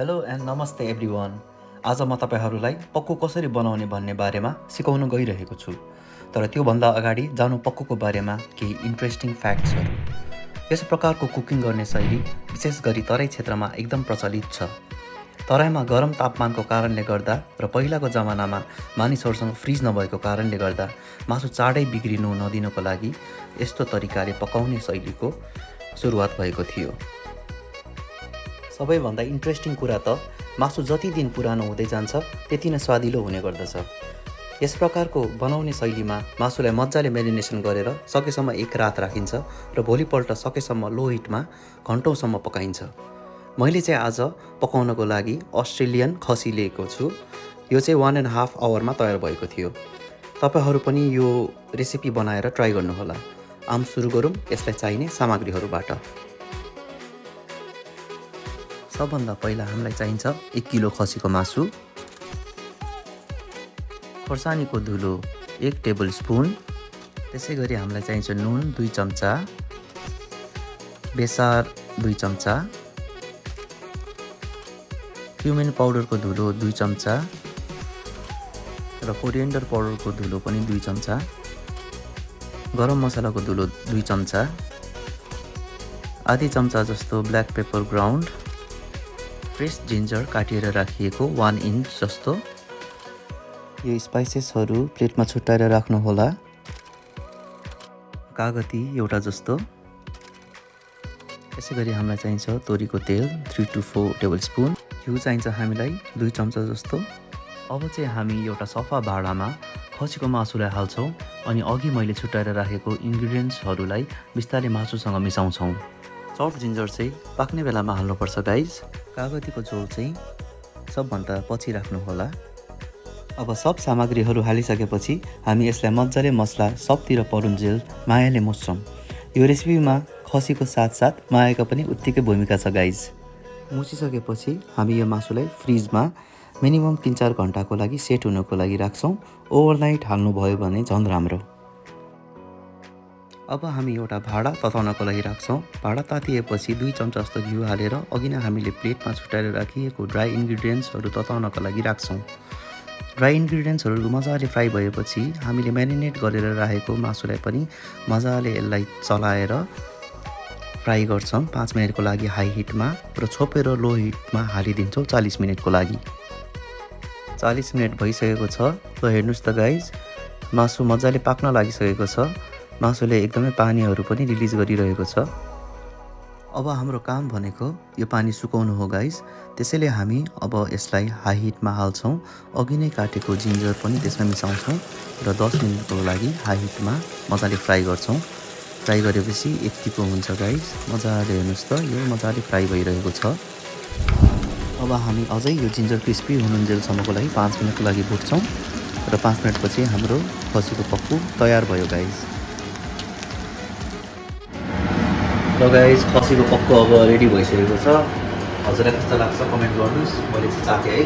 Hello and नमस्ते everyone. आज म तपाईहरूलाई पक्कु कसरी बनाउने भन्ने बारेमा सिकाउन गइरहेको छु। तर त्योभन्दा अगाडि जानु पक्कुको बारेमा केही इन्ट्रेस्टिङ फ्याक्ट्सहरू। यस प्रकारको कुकिङ गर्ने शैली विशेष गरी तराई क्षेत्रमा एकदम प्रचलित छ। तराईमा गरम तापमानको कारणले गर्दा र पहिलाको जमानामा मानिसहरूसँग फ्रिज नभएको कारणले गर्दा मासु चाँडै बिग्रिनु नदिनको लागि यस्तो तरिकाले पकाउने शैलीको सुरुवात भएको थियो। सबैभन्दा इन्ट्रेस्टिङ कुरा त मासु जति दिन पुरानो हुँदै जान्छ त्यति नै स्वादिलो हुने गर्दछ। यस प्रकारको बनाउने शैलीमा मासुलाई मजाले मेरिनेसन गरेर सकेसम्म एक रात राखिन्छ र भोलिपल्ट सकेसम्म लो हिटमा घन्टौँसम्म पकाइन्छ। मैले चाहिँ आज पकाउनको लागि अस्ट्रेलियन खसी लिएको छु। यो चाहिँ 1.5 आवरमा तयार भएको थियो। तपाईहरू पनि यो रेसिपी बनाएर ट्राई गर्नुहोला। सुरु गरौँ यसलाई चाहिने सामग्रीहरूबाट। सबभन्दा पहिला हामीलाई चाहिन्छ 1 किलो खसीको मासु, खोर्सानीको धुलो 1 टेबल स्पुन, त्यसै गरी हामीलाई चाहिन्छ नुन 2 चम्चा, बेसार 2 चम्चा, क्युमिन पाउडरको धुलो 2 चम्चा र कोरिएन्डर पाउडरको धुलो पनि 2 चम्चा, गरम मसलाको धुलो 2 चम्चा, आधी चम्चा जस्तो black paper ground, fresh ginger काटेर राखिएको 1 इन्च जस्तो। यो स्पाइसेसहरू प्लेटमा छुट्याएर राख्नुहोला। कागती एउटा जस्तो। यसै गरी हामीलाई चाहिन्छ तोरीको तेल 3 to 4 टेबल स्पुन। घिउ चाहिन्छ हामीलाई 2 चम्चा जस्तो। अब चाहिँ हामी एउटा सफा भाँडामा खसीको मासुलाई हाल्छौँ अनि अघि मैले छुट्याएर राखेको इन्ग्रिडियन्ट्सहरूलाई बिस्तारै मासुसँग मिसाउँछौँ। चप जिन्जर चाहिँ पाक्ने बेलामा हाल्नुपर्छ गाइज। कागतीको झोल चाहिँ सबभन्दा पछि राख्नुहोला। अब सब सामग्रीहरू हालिसकेपछि हामी यसलाई मजाले मसला सबतिर परुन्जेल मायाले मुछ्छौँ। यो रेसिपीमा खसीको साथसाथ मायाको पनि उत्तिकै भूमिका छ गाइज। मुछिसकेपछि हामी यो मासुलाई फ्रिजमा मिनिमम 3-4 घन्टाको लागि सेट हुनको लागि राख्छौँ। ओभरनाइट हाल्नुभयो भने झन् राम्रो। अब हामी एउटा भाँडा तताउनको लागि राख्छौँ। भाँडा तातिएपछि 2 चम्चा जस्तो घिउ हालेर अघि नै हामीले प्लेटमा छुट्याएर राखिएको ड्राई इन्ग्रिडियन्ट्सहरू तताउनको लागि राख्छौँ। ड्राई इन्ग्रिडियन्ट्सहरू मजाले फ्राई भएपछि हामीले म्यारिनेट गरेर राखेको मासुलाई पनि मजाले यसलाई चलाएर फ्राई गर्छौँ 5 मिनटको लागि हाई हिटमा र छोपेर लो हिटमा हालिदिन्छौँ 40 मिनटको लागि। 40 मिनट भइसकेको छ। ल हेर्नुहोस् त गाइज, मासु मजाले पाक्न लागिसकेको छ। मासुले एकदमै पानीहरू पनि रिलिज गरिरहेको छ। अब हाम्रो काम भनेको यो पानी सुकाउनु हो गाइज। त्यसैले हामी अब यसलाई हाई हिटमा हाल्छौँ। अघि नै काटेको जिन्जर पनि त्यसमा मिसाउँछौँ र 10 मिनटको लागि हाई हिटमा मजाले फ्राई गर्छौँ। फ्राई गरेपछि यतिको हुन्छ गाइज। मजाले हेर्नुहोस् त, यो मजाले फ्राई भइरहेको छ। अब हामी अझै यो जिन्जर क्रिस्पी हुनुन्जेलसम्मको लागि 5 मिनटको लागि भुट्छौँ र 5 मिनटपछि हाम्रो खसीको पक्कु तयार भयो गाइज। र गाइज खसीको पक्कु अब रेडी भइसकेको छ। हजुरलाई कस्तो लाग्छ कमेन्ट गर्नुहोस्। मैले चाहिँ चाखेँ है।